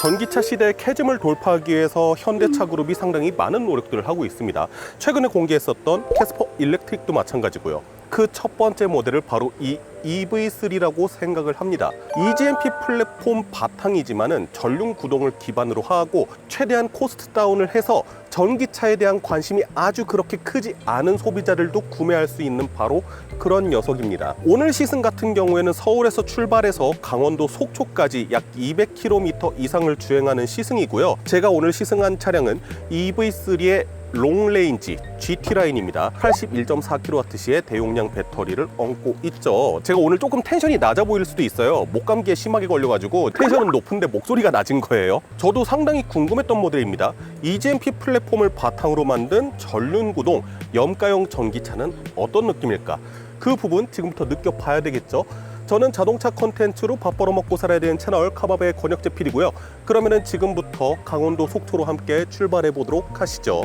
전기차 시대의 캐즘을 돌파하기 위해서 현대차 그룹이 상당히 많은 노력들을 하고 있습니다. 최근에 공개했었던 캐스퍼 일렉트릭도 마찬가지고요. 그 첫 번째 모델을 바로 이 EV3라고 생각을 합니다. EGMP 플랫폼 바탕이지만은 전륜 구동을 기반으로 하고 최대한 코스트 다운을 해서 전기차에 대한 관심이 아주 그렇게 크지 않은 소비자들도 구매할 수 있는 바로 그런 녀석입니다. 오늘 시승 같은 경우에는 서울에서 출발해서 강원도 속초까지 약 200km 이상을 주행하는 시승이고요. 제가 오늘 시승한 차량은 EV3의 롱레인지 GT라인입니다. 81.4kWh의 대용량 배터리를 얹고 있죠. 제가 오늘 조금 텐션이 낮아 보일 수도 있어요. 목감기에 심하게 걸려가지고 텐션은 높은데 목소리가 낮은 거예요. 저도 상당히 궁금했던 모델입니다. EGMP 플랫폼을 바탕으로 만든 전륜구동 염가형 전기차는 어떤 느낌일까? 그 부분 지금부터 느껴봐야 되겠죠. 저는 자동차 컨텐츠로 밥 벌어먹고 살아야 되는 채널 카바베의 권혁재 PD고요. 그러면은 지금부터 강원도 속초로 함께 출발해 보도록 하시죠.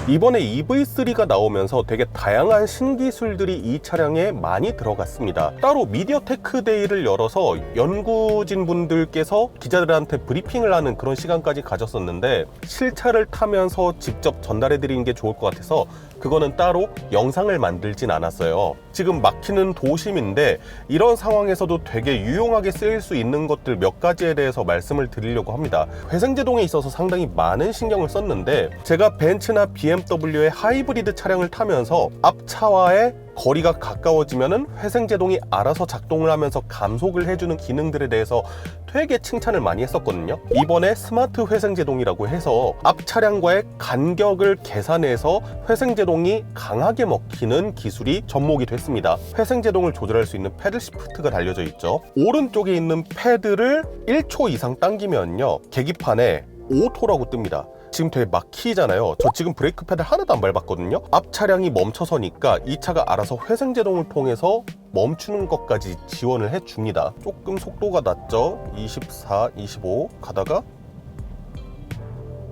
이번에 EV3가 나오면서 되게 다양한 신기술들이 이 차량에 많이 들어갔습니다. 따로 미디어테크 데이를 열어서 연구진 분들께서 기자들한테 브리핑을 하는 그런 시간까지 가졌었는데 실차를 타면서 직접 전달해 드리는 게 좋을 것 같아서 그거는 따로 영상을 만들진 않았어요. 지금 막히는 도심인데 이런 상황에서도 되게 유용하게 쓰일 수 있는 것들 몇 가지에 대해서 말씀을 드리려고 합니다. 회생제동에 있어서 상당히 많은 신경을 썼는데 제가 벤츠나 BMW의 하이브리드 차량을 타면서 앞차와의 거리가 가까워지면은 회생제동이 알아서 작동을 하면서 감속을 해주는 기능들에 대해서 되게 칭찬을 많이 했었거든요. 이번에 스마트 회생제동이라고 해서 앞 차량과의 간격을 계산해서 회생제동이 강하게 먹히는 기술이 접목이 됐습니다. 회생제동을 조절할 수 있는 패들 시프트가 달려져 있죠. 오른쪽에 있는 패드를 1초 이상 당기면요, 계기판에 오토라고 뜹니다. 지금 되게 막히잖아요. 저 지금 브레이크 페달 하나도 안 밟았거든요. 앞 차량이 멈춰서니까 이 차가 알아서 회생제동을 통해서 멈추는 것까지 지원을 해줍니다. 조금 속도가 낮죠. 24, 25 가다가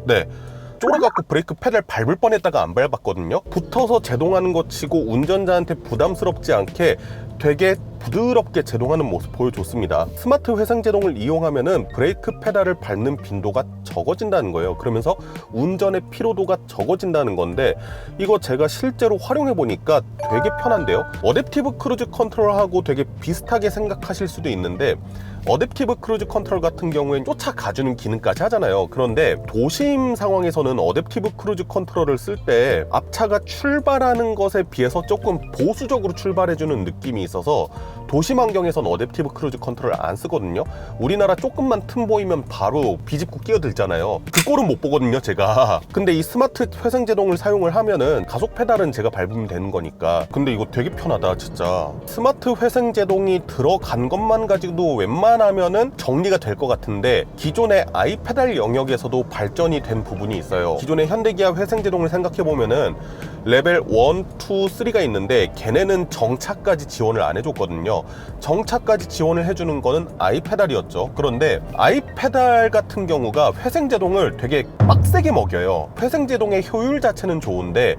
네, 쫄아갖고 브레이크 페달 밟을 뻔했다가 안 밟았거든요. 붙어서 제동하는 것 치고 운전자한테 부담스럽지 않게 되게 부드럽게 제동하는 모습 보여줬습니다. 스마트 회생제동을 이용하면은 브레이크 페달을 밟는 빈도가 적어진다는 거예요. 그러면서 운전의 피로도가 적어진다는 건데 이거 제가 실제로 활용해 보니까 되게 편한데요. 어댑티브 크루즈 컨트롤하고 되게 비슷하게 생각하실 수도 있는데 어댑티브 크루즈 컨트롤 같은 경우엔 쫓아가주는 기능까지 하잖아요. 그런데 도심 상황에서는 어댑티브 크루즈 컨트롤을 쓸 때 앞차가 출발하는 것에 비해서 조금 보수적으로 출발해주는 느낌이 있어서 도심 환경에선 어댑티브 크루즈 컨트롤을 안 쓰거든요. 우리나라 조금만 틈 보이면 바로 비집고 끼어들잖아요. 그 꼴은 못 보거든요, 제가. 근데 이 스마트 회생제동을 사용을 하면은 가속 페달은 제가 밟으면 되는 거니까. 근데 이거 되게 편하다, 진짜. 스마트 회생제동이 들어간 것만 가지고도 웬만하면은 정리가 될 것 같은데 기존의 아이페달 영역에서도 발전이 된 부분이 있어요. 기존의 현대기아 회생제동을 생각해보면은 레벨 1, 2, 3가 있는데 걔네는 정차까지 지원을 안 해줬거든요. 정차까지 지원을 해주는 거는 아이페달이었죠. 그런데 아이페달 같은 경우가 회생제동을 되게 빡세게 먹여요. 회생제동의 효율 자체는 좋은데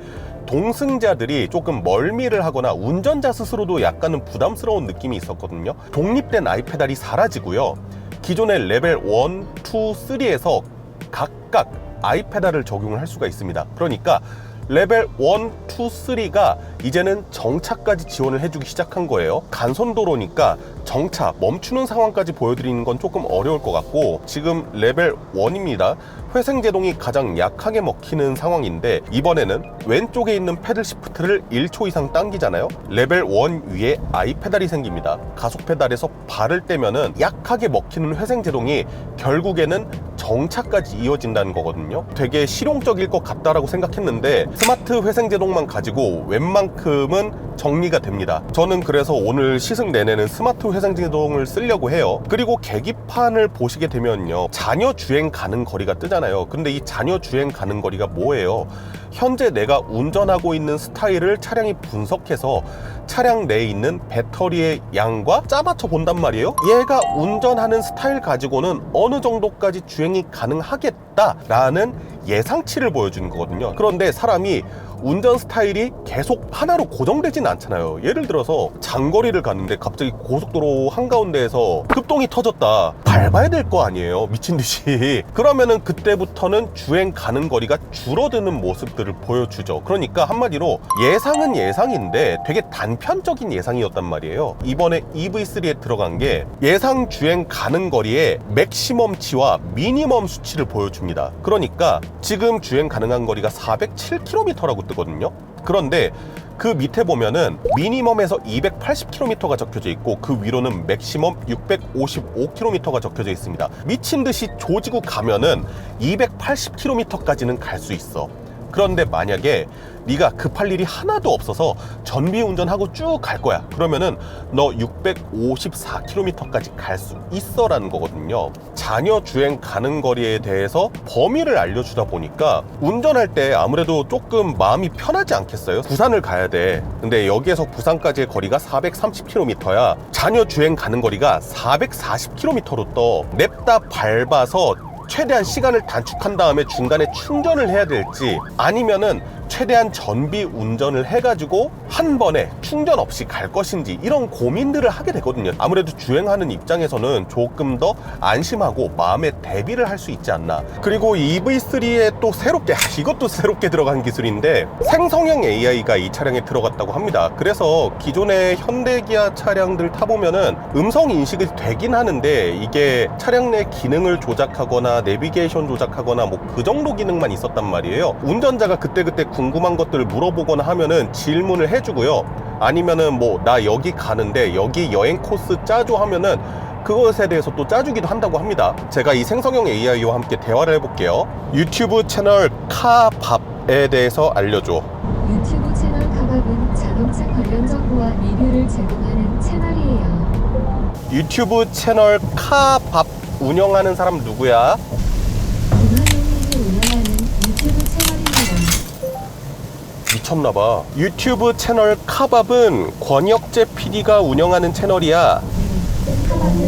동승자들이 조금 멀미를 하거나 운전자 스스로도 약간은 부담스러운 느낌이 있었거든요. 독립된 아이페달이 사라지고요. 기존의 레벨 1, 2, 3에서 각각 아이페달을 적용을 할 수가 있습니다. 그러니까 레벨 1, 2, 3가 이제는 정차까지 지원을 해주기 시작한 거예요. 간선도로니까 정차, 멈추는 상황까지 보여드리는 건 조금 어려울 것 같고 지금 레벨 1입니다. 회생제동이 가장 약하게 먹히는 상황인데 이번에는 왼쪽에 있는 패들 시프트를 1초 이상 당기잖아요. 레벨 1 위에 아이페달이 생깁니다. 가속 페달에서 발을 떼면은 약하게 먹히는 회생제동이 결국에는 정차까지 이어진다는 거거든요. 되게 실용적일 것 같다라고 생각했는데 스마트 회생제동만 가지고 웬만큼은 정리가 됩니다. 저는 그래서 오늘 시승 내내는 스마트 회생제동을 쓰려고 해요. 그리고 계기판을 보시게 되면요, 자녀 주행 가는 거리가 뜨잖아요. 근데 이 자녀 주행 가는 거리가 뭐예요? 현재 내가 운전하고 있는 스타일을 차량이 분석해서 차량 내에 있는 배터리의 양과 짜맞춰 본단 말이에요. 얘가 운전하는 스타일 가지고는 어느 정도까지 주행이 가능하겠다라는 예상치를 보여주는 거거든요. 그런데 사람이 운전 스타일이 계속 하나로 고정되진 않잖아요. 예를 들어서 장거리를 갔는데 갑자기 고속도로 한가운데에서 급동이 터졌다. 밟아야 될 거 아니에요, 미친 듯이. 그러면은 그때부터는 주행 가는 거리가 줄어드는 모습들을 보여주죠. 그러니까 한마디로 예상은 예상인데 되게 단편적인 예상이었단 말이에요. 이번에 EV3에 들어간 게 예상 주행 가는 거리의 맥시멈치와 미니멈 수치를 보여줍니다. 그러니까 지금 주행 가능한 거리가 407km라고 뜨거든요. 그런데 그 밑에 보면은 미니멈에서 280km가 적혀져 있고 그 위로는 맥시멈 655km가 적혀져 있습니다. 미친 듯이 조지고 가면은 280km까지는 갈 수 있어. 그런데 만약에 네가 급할 일이 하나도 없어서 전비 운전하고 쭉 갈 거야. 그러면은 너 654km까지 갈 수 있어 라는 거거든요. 자녀 주행 가는 거리에 대해서 범위를 알려주다 보니까 운전할 때 아무래도 조금 마음이 편하지 않겠어요? 부산을 가야 돼. 근데 여기에서 부산까지의 거리가 430km야. 자녀 주행 가는 거리가 440km로 떠. 냅다 밟아서 최대한 시간을 단축한 다음에 중간에 충전을 해야 될지, 아니면은 최대한 전비 운전을 해가지고 한 번에 충전 없이 갈 것인지, 이런 고민들을 하게 되거든요. 아무래도 주행하는 입장에서는 조금 더 안심하고 마음의 대비를 할 수 있지 않나. 그리고 EV3에 또 새롭게, 이것도 새롭게 들어간 기술인데 생성형 AI가 이 차량에 들어갔다고 합니다. 그래서 기존의 현대기아 차량들 타보면은 음성 인식이 되긴 하는데 이게 차량 내 기능을 조작하거나 내비게이션 조작하거나 뭐 그 정도 기능만 있었단 말이에요. 운전자가 그때그때 궁금한 것들을 물어보거나 하면은 질문을 해주고요. 아니면은 뭐 나 여기 가는데 여기 여행 코스 짜줘 하면은 그것에 대해서 또 짜주기도 한다고 합니다. 제가 이 생성형 AI와 함께 대화를 해볼게요. 유튜브 채널 카밥에 대해서 알려줘. 유튜브 채널 카밥은 자동차 관련 정보와 리뷰를 제공하는 채널이에요. 유튜브 채널 카밥 운영하는 사람 누구야? 김한용님이 운영하는 유튜브 채널입니다. 미쳤나봐. 유튜브 채널 카밥은 권혁재 PD가 운영하는 채널이야. 카밥은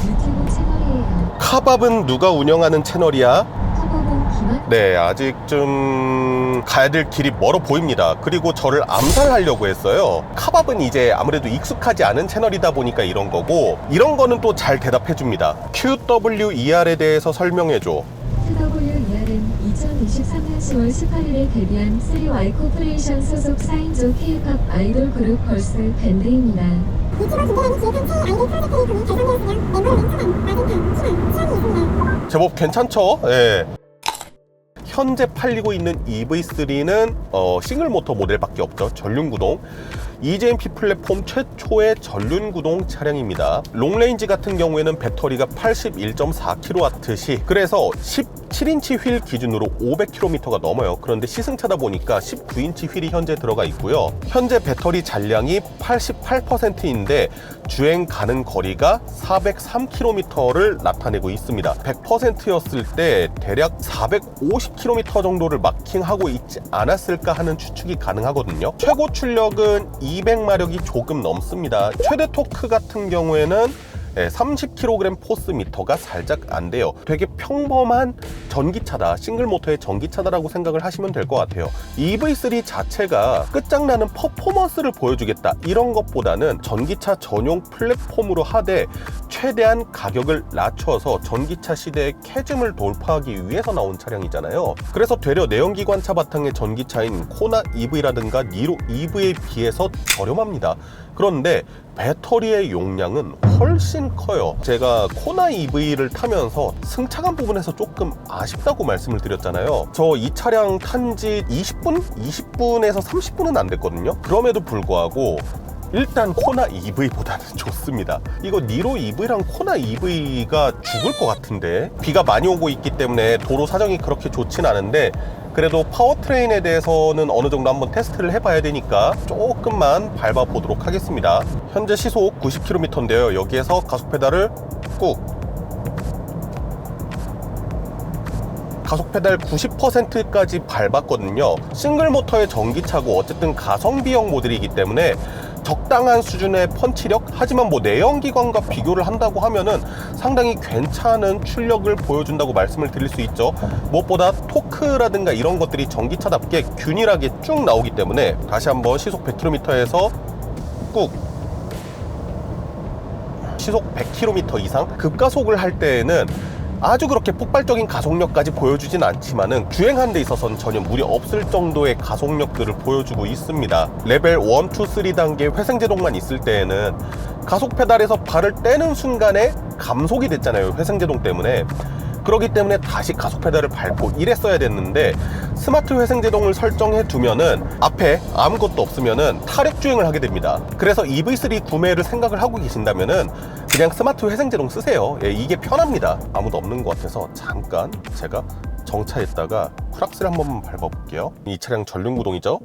유튜브 채널이에요. 카밥은 누가 운영하는 채널이야? 카밥은 김한 네, 아직 좀 가야 될 길이 멀어 보입니다. 그리고 저를 암살하려고 했어요. 카밥은 이제 아무래도 익숙하지 않은 채널이다 보니까 이런 거고, 이런 거는 또 잘 대답해 줍니다. QWER에 대해서 설명해줘. QWER은 2023년 10월 18일에 데뷔한 3Y 코퍼레이션 소속 4인조 K-팝 아이돌 그룹 걸스 밴드입니다. 유튜버 김대란이 기획한 새 아이돌 프로젝트를 통해 결성되었으며 멤버로 맹청한, 마든탄, 희망, 치안이 있습니다. 제법 괜찮죠? 예. 현재 팔리고 있는 EV3는 싱글 모터 모델밖에 없죠. 전륜구동. EJMP 플랫폼 최초의 전륜구동 차량입니다. 롱레인지 같은 경우에는 배터리가 81.4kW시, 그래서 17인치 휠 기준으로 500km가 넘어요. 그런데 시승차다 보니까 19인치 휠이 현재 들어가 있고요. 현재 배터리 잔량이 88%인데 주행 가는 거리가 403km를 나타내고 있습니다. 100%였을 때 대략 450km 정도를 마킹하고 있지 않았을까 하는 추측이 가능하거든요. 최고 출력은 200마력이 조금 넘습니다. 최대 토크 같은 경우에는 30kg 포스미터가 살짝 안 돼요. 되게 평범한 전기차다, 싱글 모터의 전기차다라고 생각을 하시면 될 것 같아요. EV3 자체가 끝장나는 퍼포먼스를 보여주겠다, 이런 것보다는 전기차 전용 플랫폼으로 하되 최대한 가격을 낮춰서 전기차 시대의 캐즘을 돌파하기 위해서 나온 차량이잖아요. 그래서 되려 내연기관차 바탕의 전기차인 코나 EV라든가 니로 EV에 비해서 저렴합니다. 그런데 배터리의 용량은 훨씬 커요. 제가 코나 EV를 타면서 승차감 부분에서 조금 아쉽다고 말씀을 드렸잖아요. 저 이 차량 탄지 20분에서 30분은 안 됐거든요. 그럼에도 불구하고 일단 코나 EV보다는 좋습니다. 이거 니로 EV랑 코나 EV가 죽을 것 같은데, 비가 많이 오고 있기 때문에 도로 사정이 그렇게 좋진 않은데 그래도 파워트레인에 대해서는 어느 정도 한번 테스트를 해봐야 되니까 조금만 밟아보도록 하겠습니다. 현재 시속 90km인데요. 여기에서 가속 페달을 꾹, 가속 페달 90%까지 밟았거든요. 싱글 모터의 전기차고 어쨌든 가성비형 모델이기 때문에 적당한 수준의 펀치력, 하지만 뭐 내연기관과 비교를 한다고 하면은 상당히 괜찮은 출력을 보여준다고 말씀을 드릴 수 있죠. 무엇보다 토크라든가 이런 것들이 전기차답게 균일하게 쭉 나오기 때문에 다시 한번 시속 100km에서 꾹 시속 100km 이상 급가속을 할 때에는 아주 그렇게 폭발적인 가속력까지 보여주진 않지만은 주행하는 데 있어서는 전혀 무리 없을 정도의 가속력들을 보여주고 있습니다. 레벨 1, 2, 3단계 회생제동만 있을 때에는 가속 페달에서 발을 떼는 순간에 감속이 됐잖아요, 회생제동 때문에. 그렇기 때문에 다시 가속 페달을 밟고 이랬어야 됐는데, 스마트 회생제동을 설정해 두면은 앞에 아무것도 없으면은 타력 주행을 하게 됩니다. 그래서 EV3 구매를 생각을 하고 계신다면은 그냥 스마트 회생제동 쓰세요. 예, 이게 편합니다. 아무도 없는 것 같아서 잠깐 제가 정차했다가 쿨악셀 한 번만 밟아볼게요. 이 차량 전륜구동이죠.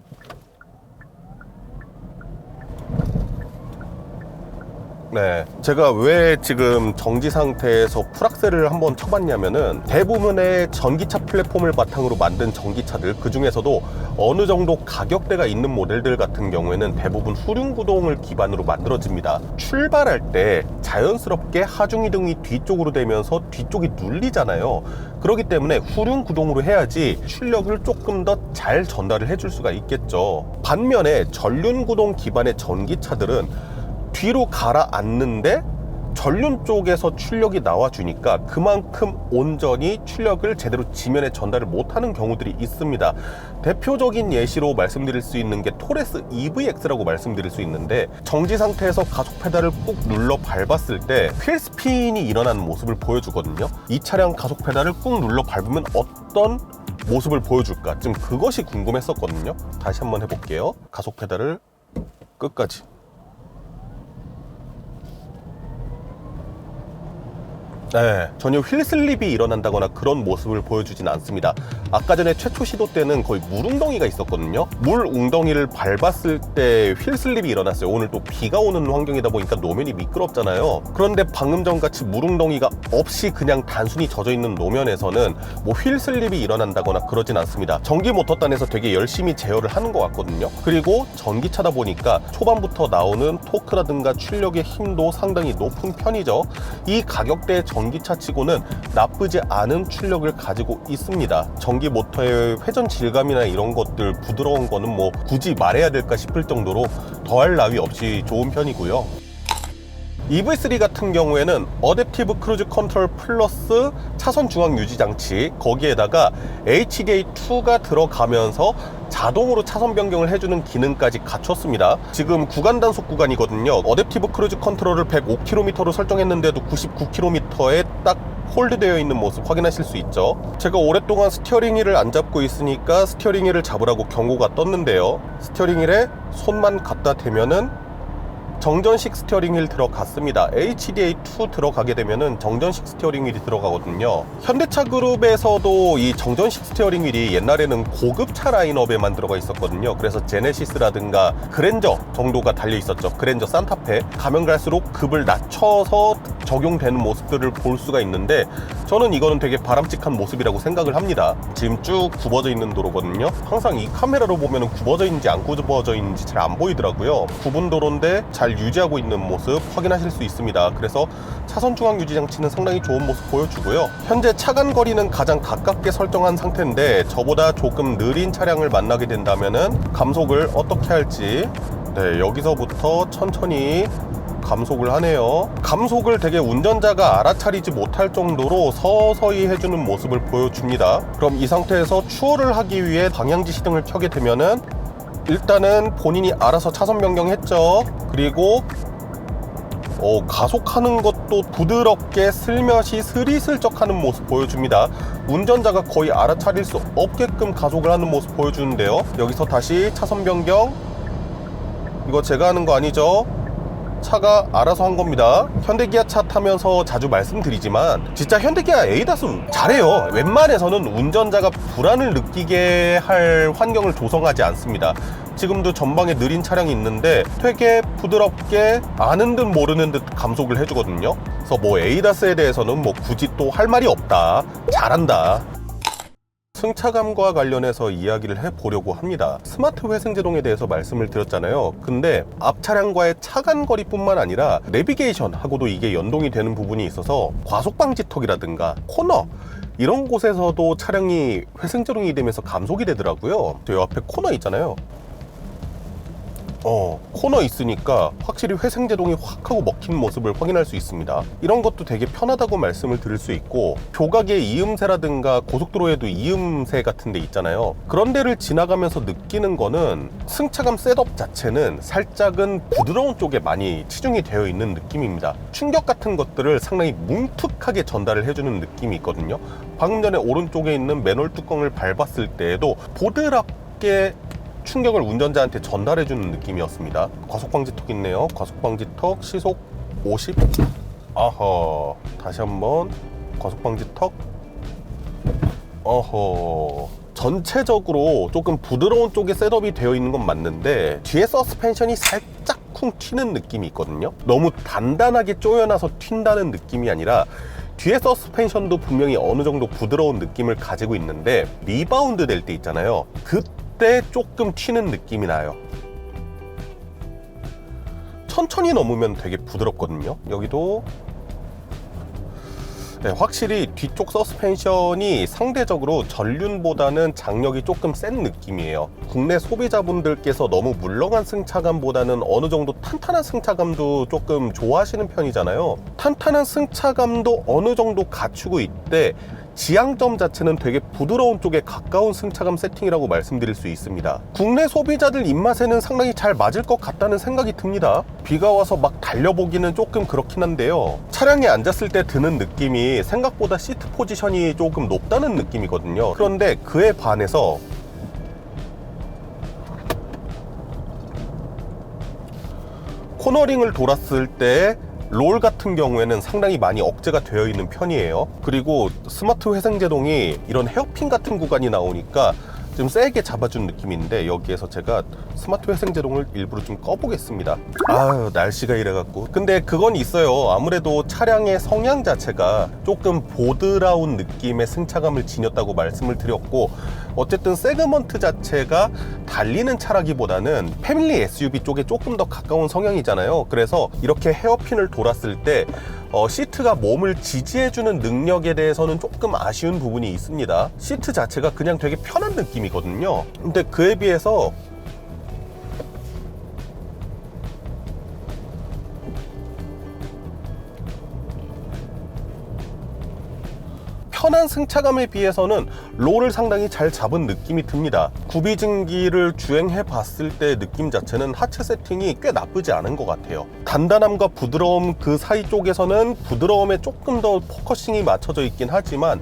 네, 제가 왜 지금 정지 상태에서 풀악셀을 한번 쳐봤냐면은 대부분의 전기차 플랫폼을 바탕으로 만든 전기차들, 그 중에서도 어느 정도 가격대가 있는 모델들 같은 경우에는 대부분 후륜구동을 기반으로 만들어집니다. 출발할 때 자연스럽게 하중이등이 뒤쪽으로 되면서 뒤쪽이 눌리잖아요. 그렇기 때문에 후륜구동으로 해야지 출력을 조금 더 잘 전달을 해줄 수가 있겠죠. 반면에 전륜구동 기반의 전기차들은 뒤로 가라앉는데 전륜 쪽에서 출력이 나와주니까 그만큼 온전히 출력을 제대로 지면에 전달을 못하는 경우들이 있습니다. 대표적인 예시로 말씀드릴 수 있는 게 토레스 EVX라고 말씀드릴 수 있는데, 정지 상태에서 가속 페달을 꾹 눌러 밟았을 때 휠스핀이 일어나는 모습을 보여주거든요. 이 차량 가속 페달을 꾹 눌러 밟으면 어떤 모습을 보여줄까, 좀 그것이 궁금했었거든요. 다시 한번 해볼게요. 가속 페달을 끝까지. 네, 전혀 휠슬립이 일어난다거나 그런 모습을 보여주진 않습니다. 아까 전에 최초 시도 때는 거의 물웅덩이가 있었거든요. 물웅덩이를 밟았을 때 휠슬립이 일어났어요. 오늘 또 비가 오는 환경이다 보니까 노면이 미끄럽잖아요. 그런데 방금 전같이 물웅덩이가 없이 그냥 단순히 젖어있는 노면에서는 뭐 휠슬립이 일어난다거나 그러진 않습니다. 전기 모터단에서 되게 열심히 제어를 하는 것 같거든요. 그리고 전기차다 보니까 초반부터 나오는 토크라든가 출력의 힘도 상당히 높은 편이죠. 이 가격대의 전기차 치고는 나쁘지 않은 출력을 가지고 있습니다. 전기 모터의 회전 질감이나 이런 것들, 부드러운 거는 뭐 굳이 말해야 될까 싶을 정도로 더할 나위 없이 좋은 편이고요. EV3 같은 경우에는 어댑티브 크루즈 컨트롤 플러스 차선 중앙 유지 장치, 거기에다가 HDA2가 들어가면서 자동으로 차선 변경을 해주는 기능까지 갖췄습니다. 지금 구간 단속 구간이거든요. 어댑티브 크루즈 컨트롤을 105km로 설정했는데도 99km에 딱 홀드되어 있는 모습 확인하실 수 있죠. 제가 오랫동안 스티어링 휠을 안 잡고 있으니까 스티어링 휠을 잡으라고 경고가 떴는데요. 스티어링 휠에 손만 갖다 대면은 정전식 스티어링 휠 들어갔습니다. HDA2 들어가게 되면은 정전식 스티어링 휠이 들어가거든요. 현대차 그룹에서도 이 정전식 스티어링 휠이 옛날에는 고급차 라인업에만 들어가 있었거든요. 그래서 제네시스라든가 그랜저 정도가 달려 있었죠. 그랜저, 산타페. 가면 갈수록 급을 낮춰서 적용되는 모습들을 볼 수가 있는데, 저는 이거는 되게 바람직한 모습이라고 생각을 합니다. 지금 쭉 굽어져 있는 도로거든요. 항상 이 카메라로 보면은 굽어져 있는지 안 굽어져 있는지 잘 안 보이더라고요. 굽은 도로인데 잘 유지하고 있는 모습 확인하실 수 있습니다. 그래서 차선 중앙 유지 장치는 상당히 좋은 모습 보여주고요. 현재 차간 거리는 가장 가깝게 설정한 상태인데, 저보다 조금 느린 차량을 만나게 된다면은 감속을 어떻게 할지, 네, 여기서부터 천천히 감속을 하네요. 감속을 되게 운전자가 알아차리지 못할 정도로 서서히 해주는 모습을 보여줍니다. 그럼 이 상태에서 추월을 하기 위해 방향지시등을 켜게 되면은 일단은 본인이 알아서 차선 변경했죠. 그리고 가속하는 것도 부드럽게 슬며시 스리슬쩍 하는 모습 보여줍니다. 운전자가 거의 알아차릴 수 없게끔 가속을 하는 모습 보여주는데요. 여기서 다시 차선 변경. 이거 제가 하는 거 아니죠? 차가 알아서 한 겁니다. 현대기아 차 타면서 자주 말씀드리지만 진짜 현대기아 에이다스 잘해요. 웬만해서는 운전자가 불안을 느끼게 할 환경을 조성하지 않습니다. 지금도 전방에 느린 차량이 있는데 되게 부드럽게 아는 듯 모르는 듯 감속을 해주거든요. 그래서 뭐 에이다스에 대해서는 뭐 굳이 또 할 말이 없다. 잘한다. 승차감과 관련해서 이야기를 해보려고 합니다. 스마트 회생제동에 대해서 말씀을 드렸잖아요. 근데 앞 차량과의 차간거리뿐만 아니라 내비게이션하고도 이게 연동이 되는 부분이 있어서 과속방지턱이라든가 코너 이런 곳에서도 차량이 회생제동이 되면서 감속이 되더라고요. 저 옆에 코너 있잖아요. 코너 있으니까 확실히 회생제동이 확 하고 먹히는 모습을 확인할 수 있습니다. 이런 것도 되게 편하다고 말씀을 드릴 수 있고, 교각의 이음새라든가 고속도로에도 이음새 같은 데 있잖아요. 그런 데를 지나가면서 느끼는 거는 승차감 셋업 자체는 살짝은 부드러운 쪽에 많이 치중이 되어 있는 느낌입니다. 충격 같은 것들을 상당히 뭉툭하게 전달을 해주는 느낌이 있거든요. 방금 전에 오른쪽에 있는 맨홀 뚜껑을 밟았을 때에도 보드랍게 충격을 운전자한테 전달해주는 느낌이었습니다. 과속방지턱 있네요. 과속방지턱 시속 50. 아허. 다시 한번 과속방지턱. 어허. 전체적으로 조금 부드러운 쪽에 셋업이 되어 있는 건 맞는데 뒤에 서스펜션이 살짝 쿵 튀는 느낌이 있거든요. 너무 단단하게 쪼여나서 튄다는 느낌이 아니라 뒤에 서스펜션도 분명히 어느 정도 부드러운 느낌을 가지고 있는데 리바운드 될 때 있잖아요. 그때 조금 튀는 느낌이 나요. 천천히 넘으면 되게 부드럽거든요. 여기도 확실히 뒤쪽 서스펜션이 상대적으로 전륜보다는 장력이 조금 센 느낌이에요. 국내 소비자분들께서 너무 물렁한 승차감보다는 어느 정도 탄탄한 승차감도 조금 좋아하시는 편이잖아요. 탄탄한 승차감도 어느 정도 갖추고 있대 지향점 자체는 되게 부드러운 쪽에 가까운 승차감 세팅이라고 말씀드릴 수 있습니다. 국내 소비자들 입맛에는 상당히 잘 맞을 것 같다는 생각이 듭니다. 비가 와서 막 달려보기는 조금 그렇긴 한데요. 차량에 앉았을 때 드는 느낌이 생각보다 시트 포지션이 조금 높다는 느낌이거든요. 그런데 그에 반해서 코너링을 돌았을 때 롤 같은 경우에는 상당히 많이 억제가 되어 있는 편이에요. 그리고 스마트 회생제동이 이런 헤어핀 같은 구간이 나오니까 좀 세게 잡아준 느낌인데 여기에서 제가 스마트 회생제동을 일부러 좀 꺼보겠습니다. 아유 날씨가 이래갖고. 근데 그건 있어요. 아무래도 차량의 성향 자체가 조금 보드라운 느낌의 승차감을 지녔다고 말씀을 드렸고, 어쨌든 세그먼트 자체가 달리는 차라기보다는 패밀리 SUV 쪽에 조금 더 가까운 성향이잖아요. 그래서 이렇게 헤어핀을 돌았을 때 시트가 몸을 지지해주는 능력에 대해서는 조금 아쉬운 부분이 있습니다. 시트 자체가 그냥 되게 편한 느낌이거든요. 근데 그에 비해서 편한 승차감에 비해서는 롤을 상당히 잘 잡은 느낌이 듭니다. 구비증기를 주행해 봤을 때 느낌 자체는 하체 세팅이 꽤 나쁘지 않은 것 같아요. 단단함과 부드러움 그 사이 쪽에서는 부드러움에 조금 더 포커싱이 맞춰져 있긴 하지만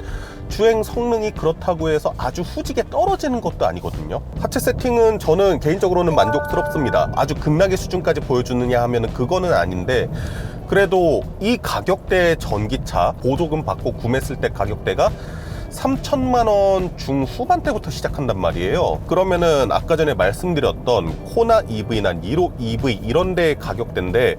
주행 성능이 그렇다고 해서 아주 후지게 떨어지는 것도 아니거든요. 하체 세팅은 저는 개인적으로는 만족스럽습니다. 아주 극락의 수준까지 보여주느냐 하면 그거는 아닌데, 그래도 이 가격대의 전기차 보조금 받고 구매했을 때 가격대가 3천만 원 중후반대부터 시작한단 말이에요. 그러면은 아까 전에 말씀드렸던 코나 EV나 니로 EV 이런 데의 가격대인데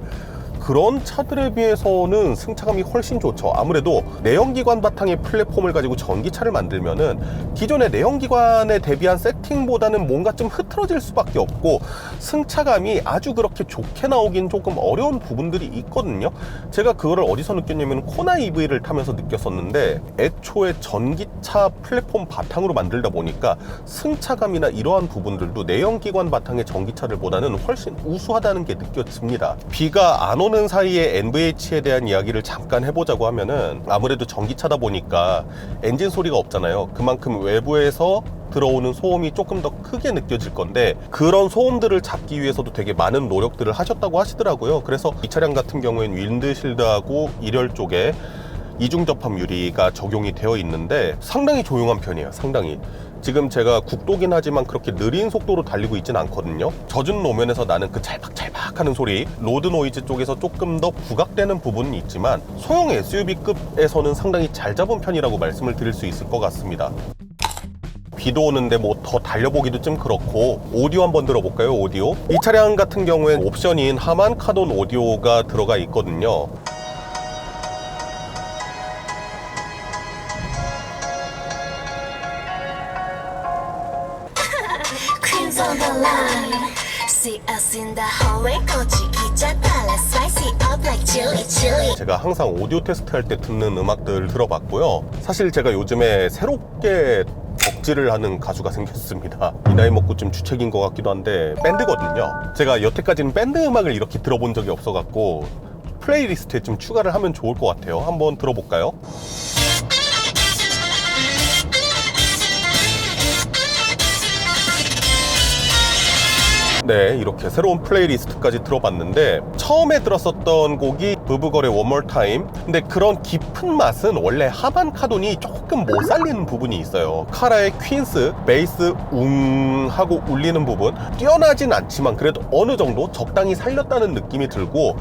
그런 차들에 비해서는 승차감이 훨씬 좋죠. 아무래도 내연기관 바탕의 플랫폼을 가지고 전기차를 만들면은 기존의 내연기관에 대비한 세팅보다는 뭔가 좀 흐트러질 수밖에 없고 승차감이 아주 그렇게 좋게 나오긴 조금 어려운 부분들이 있거든요. 제가 그거를 어디서 느꼈냐면 코나 EV를 타면서 느꼈었는데, 애초에 전기차 플랫폼 바탕으로 만들다 보니까 승차감이나 이러한 부분들도 내연기관 바탕의 전기차를 보다는 훨씬 우수하다는 게 느껴집니다. 비가 안 오는 사이에 NVH에 대한 이야기를 잠깐 해보자고 하면은, 아무래도 전기차다 보니까 엔진 소리가 없잖아요. 그만큼 외부에서 들어오는 소음이 조금 더 크게 느껴질 건데, 그런 소음들을 잡기 위해서도 되게 많은 노력들을 하셨다고 하시더라고요. 그래서 이 차량 같은 경우에는 윈드실드하고 일열 쪽에 이중 접합 유리가 적용이 되어 있는데 상당히 조용한 편이에요. 상당히. 지금 제가 국도긴 하지만 그렇게 느린 속도로 달리고 있진 않거든요. 젖은路면에서 나는 그 찰박찰박 하는 소리, 로드 노이즈 쪽에서 조금 더 부각되는 부분은 있지만 소형 SUV급에서는 상당히 잘 잡은 편이라고 말씀을 드릴 수 있을 것 같습니다. 비도 오는데 뭐 더 달려보기도 좀 그렇고, 오디오 한번 들어볼까요? 오디오. 이 차량 같은 경우엔 옵션인 하만 카돈 오디오가 들어가 있거든요. hands on the line. See us in the hallway, 거지 기자 달라 spicy up like chili chili. 제가 항상 오디오 테스트 할 때 듣는 음악들 들어봤고요. 사실 제가 요즘에 새롭게 덕질을 하는 가수가 생겼습니다. 이 나이 먹고 좀 주책인 것 같기도 한데 밴드거든요. 제가 여태까지는 밴드 음악을 이렇게 들어본 적이 없어갖고 플레이리스트에 좀 추가를 하면 좋을 것 같아요. 한번 들어볼까요? 네, 이렇게 새로운 플레이리스트까지 들어봤는데 처음에 들었었던 곡이 부부걸의 One More Time. 근데 그런 깊은 맛은 원래 하반 카돈이 조금 못 살리는 부분이 있어요. 카라의 퀸스, 베이스 웅 하고 울리는 부분 뛰어나진 않지만 그래도 어느 정도 적당히 살렸다는 느낌이 들고,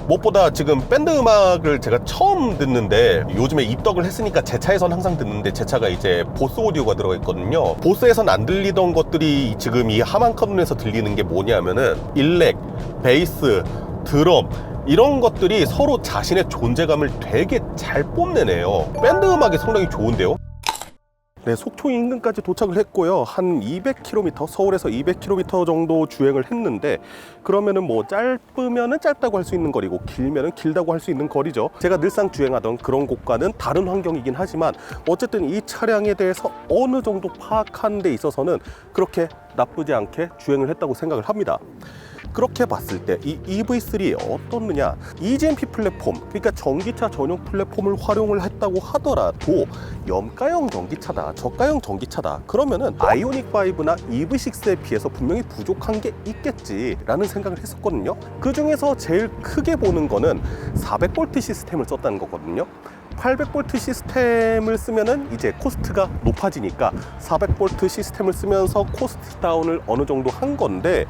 무엇보다 지금 밴드 음악을 제가 처음 듣는데 요즘에 입덕을 했으니까 제 차에선 항상 듣는데, 제 차가 이제 보스 오디오가 들어가 있거든요. 보스에선 안 들리던 것들이 지금 이 하만 카돈에서 들리는 게 뭐냐면은 일렉, 베이스, 드럼 이런 것들이 서로 자신의 존재감을 되게 잘 뽐내네요. 밴드 음악이 상당히 좋은데요. 네, 속초 인근까지 도착을 했고요. 한 200km, 서울에서 200km 정도 주행을 했는데, 그러면은 뭐 짧으면은 짧다고 할 수 있는 거리고 길면은 길다고 할 수 있는 거리죠. 제가 늘상 주행하던 그런 곳과는 다른 환경이긴 하지만 어쨌든 이 차량에 대해서 어느 정도 파악하는 데 있어서는 그렇게 나쁘지 않게 주행을 했다고 생각을 합니다. 그렇게 봤을 때 이 EV3 어떻느냐, EGMP 플랫폼, 그러니까 전기차 전용 플랫폼을 활용을 했다고 하더라도 염가형 전기차다, 저가형 전기차다, 그러면은 아이오닉 5나 EV6에 비해서 분명히 부족한 게 있겠지라는 생각을 했었거든요. 그 중에서 제일 크게 보는 거는 400V 시스템을 썼다는 거거든요. 800V 시스템을 쓰면은 이제 코스트가 높아지니까 400V 시스템을 쓰면서 코스트 다운을 어느 정도 한 건데,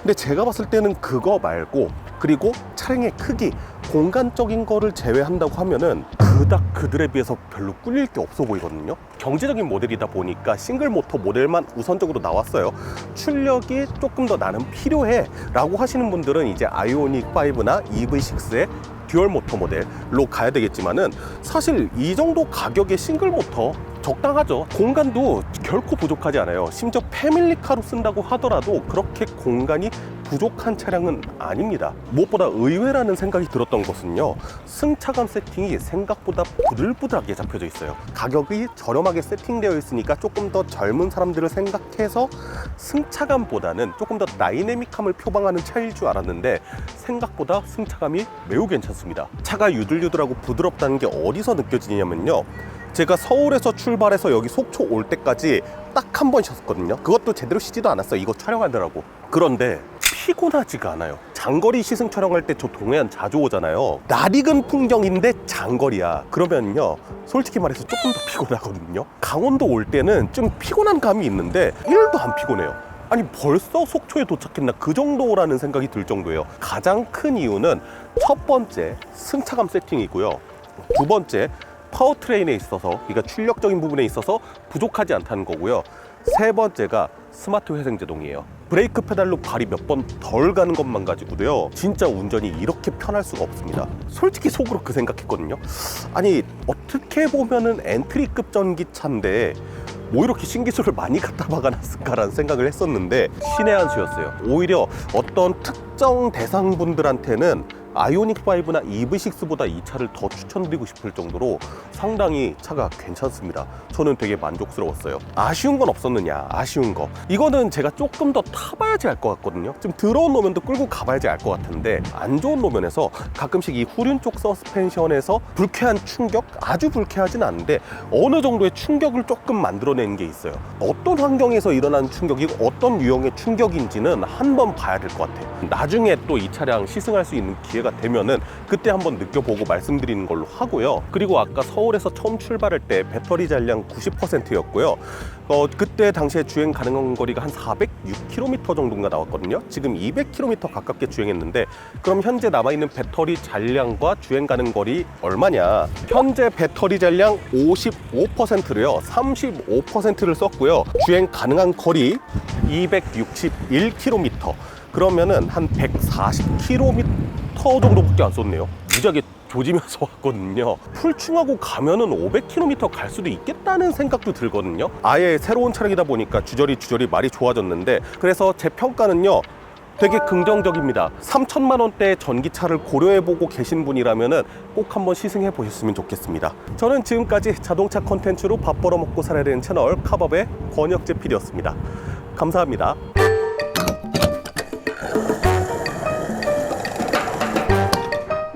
근데 제가 봤을 때는 그거 말고, 그리고 차량의 크기, 공간적인 거를 제외한다고 하면은 그닥 그들에 비해서 별로 꿀릴 게 없어 보이거든요. 경제적인 모델이다 보니까 싱글 모터 모델만 우선적으로 나왔어요. 출력이 조금 더 나는 필요해 라고 하시는 분들은 이제 아이오닉 5나 EV6의 듀얼 모터 모델로 가야 되겠지만은, 사실 이 정도 가격의 싱글 모터 적당하죠. 공간도 결코 부족하지 않아요. 심지어 패밀리카로 쓴다고 하더라도 그렇게 공간이 부족한 차량은 아닙니다. 무엇보다 의외라는 생각이 들었던 것은요, 승차감 세팅이 생각보다 부들부들하게 잡혀져 있어요. 가격이 저렴하게 세팅되어 있으니까 조금 더 젊은 사람들을 생각해서 승차감보다는 조금 더 다이내믹함을 표방하는 차일 줄 알았는데 생각보다 승차감이 매우 괜찮습니다. 차가 유들유들하고 부드럽다는 게 어디서 느껴지냐면요, 제가 서울에서 출발해서 여기 속초 올 때까지 딱 한 번 쉬었거든요. 그것도 제대로 쉬지도 않았어요. 이거 촬영하느라고. 그런데 피곤하지가 않아요. 장거리 시승 촬영할 때 저 동해안 자주 오잖아요. 낯익은 풍경인데 장거리야. 그러면요, 솔직히 말해서 조금 더 피곤하거든요. 강원도 올 때는 좀 피곤한 감이 있는데 1도 안 피곤해요. 아니 벌써 속초에 도착했나, 그 정도라는 생각이 들 정도예요. 가장 큰 이유는 첫 번째 승차감 세팅이고요. 두 번째 파워트레인에 있어서, 그러니까 출력적인 부분에 있어서 부족하지 않다는 거고요. 세 번째가 스마트 회생제동이에요. 브레이크 페달로 발이 몇 번 덜 가는 것만 가지고도요, 진짜 운전이 이렇게 편할 수가 없습니다. 솔직히 속으로 그 생각했거든요. 아니 어떻게 보면은 엔트리급 전기차인데 뭐 이렇게 신기술을 많이 갖다 박아놨을까라는 생각을 했었는데 신의 한 수였어요. 오히려 어떤 특정 대상분들한테는 아이오닉 5나 EV6보다 이 차를 더 추천드리고 싶을 정도로 상당히 차가 괜찮습니다. 저는 되게 만족스러웠어요. 아쉬운 건 없었느냐, 아쉬운 거, 이거는 제가 조금 더 타봐야지 알 것 같거든요. 좀 더러운 노면도 끌고 가봐야지 알 것 같은데, 안 좋은 노면에서 가끔씩 이 후륜 쪽 서스펜션에서 불쾌한 충격, 아주 불쾌하진 않은데 어느 정도의 충격을 조금 만들어내는 게 있어요. 어떤 환경에서 일어난 충격이고 어떤 유형의 충격인지는 한번 봐야 될 것 같아요. 나중에 또 이 차량 시승할 수 있는 기회가 되면은 그때 한번 느껴보고 말씀드리는 걸로 하고요. 그리고 아까 서울에서 처음 출발할 때 배터리 잔량 90%였고요. 그때 당시에 주행 가능한 거리가 한 406km 정도인가 나왔거든요. 지금 200km 가깝게 주행했는데, 그럼 현재 남아있는 배터리 잔량과 주행 가능 거리 얼마냐? 현재 배터리 잔량 55%로요 35%를 썼고요. 주행 가능한 거리 261km, 그러면은 한 140km 정도밖에 안 썼네요. 무지하게 조지면서 왔거든요. 풀충하고 가면은 500km 갈 수도 있겠다는 생각도 들거든요. 아예 새로운 차량이다 보니까 주저리 말이 좋아졌는데, 그래서 제 평가는요 되게 긍정적입니다. 3천만 원대 전기차를 고려해보고 계신 분이라면 꼭 한번 시승해 보셨으면 좋겠습니다. 저는 지금까지 자동차 콘텐츠로 밥 벌어먹고 살아야 되는 채널 카밥의 권혁재 PD였습니다. 감사합니다.